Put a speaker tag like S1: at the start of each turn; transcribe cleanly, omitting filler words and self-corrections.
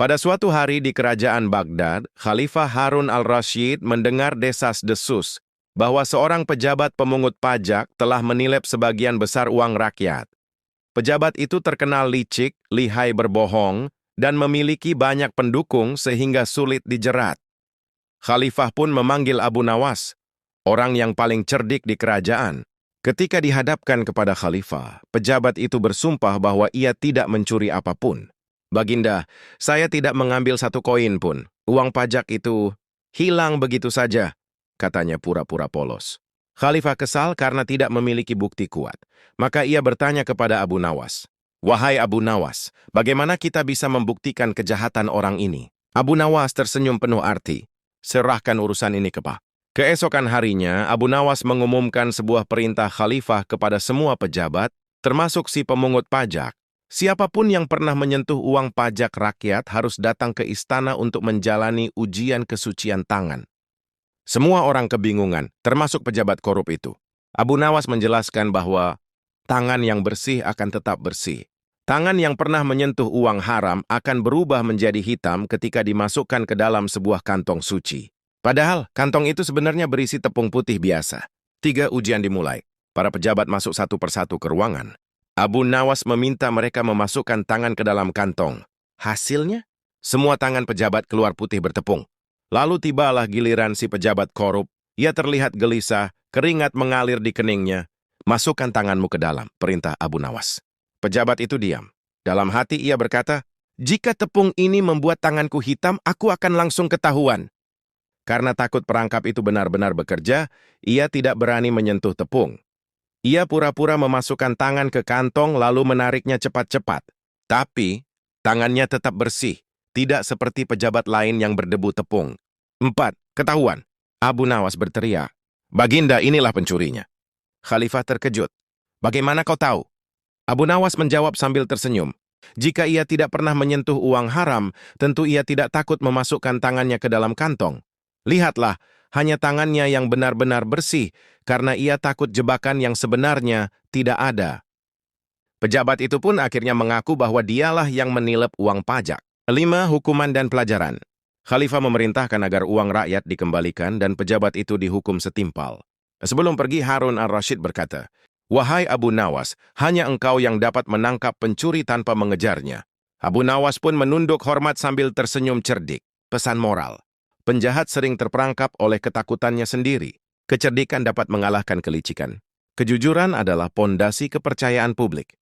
S1: Pada suatu hari di kerajaan Baghdad, Khalifah Harun al-Rasyid mendengar desas-desus bahwa seorang pejabat pemungut pajak telah menilep sebagian besar uang rakyat. Pejabat itu terkenal licik, lihai berbohong, dan memiliki banyak pendukung sehingga sulit dijerat. Khalifah pun memanggil Abu Nawas, orang yang paling cerdik di kerajaan. Ketika dihadapkan kepada Khalifah, pejabat itu bersumpah bahwa ia tidak mencuri apapun. "Baginda, saya tidak mengambil satu koin pun. Uang pajak itu hilang begitu saja," katanya pura-pura polos. Khalifah kesal karena tidak memiliki bukti kuat. Maka ia bertanya kepada Abu Nawas, "Wahai Abu Nawas, bagaimana kita bisa membuktikan kejahatan orang ini?" Abu Nawas tersenyum penuh arti. "Serahkan urusan ini ke Pak." Keesokan harinya, Abu Nawas mengumumkan sebuah perintah Khalifah kepada semua pejabat, termasuk si pemungut pajak. Siapapun yang pernah menyentuh uang pajak rakyat harus datang ke istana untuk menjalani ujian kesucian tangan. Semua orang kebingungan, termasuk pejabat korup itu. Abu Nawas menjelaskan bahwa tangan yang bersih akan tetap bersih. Tangan yang pernah menyentuh uang haram akan berubah menjadi hitam ketika dimasukkan ke dalam sebuah kantong suci. Padahal, kantong itu sebenarnya berisi tepung putih biasa. 3 ujian dimulai. Para pejabat masuk satu persatu ke ruangan. Abu Nawas meminta mereka memasukkan tangan ke dalam kantong. Hasilnya, semua tangan pejabat keluar putih bertepung. Lalu tibalah giliran si pejabat korup. Ia terlihat gelisah, keringat mengalir di keningnya. "Masukkan tanganmu ke dalam," perintah Abu Nawas. Pejabat itu diam. Dalam hati ia berkata, "Jika tepung ini membuat tanganku hitam, aku akan langsung ketahuan." Karena takut perangkap itu benar-benar bekerja, ia tidak berani menyentuh tepung. Ia pura-pura memasukkan tangan ke kantong lalu menariknya cepat-cepat. Tapi, tangannya tetap bersih, tidak seperti pejabat lain yang berdebu tepung. 4. Ketahuan. Abu Nawas berteriak, "Baginda, inilah pencurinya." Khalifah terkejut. "Bagaimana kau tahu?" Abu Nawas menjawab sambil tersenyum. Jika ia tidak pernah menyentuh uang haram, tentu ia tidak takut memasukkan tangannya ke dalam kantong. Lihatlah, hanya tangannya yang benar-benar bersih, karena ia takut jebakan yang sebenarnya tidak ada. Pejabat itu pun akhirnya mengaku bahwa dialah yang menilep uang pajak. 5. Hukuman dan pelajaran. Khalifah memerintahkan agar uang rakyat dikembalikan dan pejabat itu dihukum setimpal. Sebelum pergi, Harun al-Rasyid berkata, "Wahai Abu Nawas, hanya engkau yang dapat menangkap pencuri tanpa mengejarnya." Abu Nawas pun menunduk hormat sambil tersenyum cerdik. Pesan moral. Penjahat sering terperangkap oleh ketakutannya sendiri. Kecerdikan dapat mengalahkan kelicikan. Kejujuran adalah pondasi kepercayaan publik.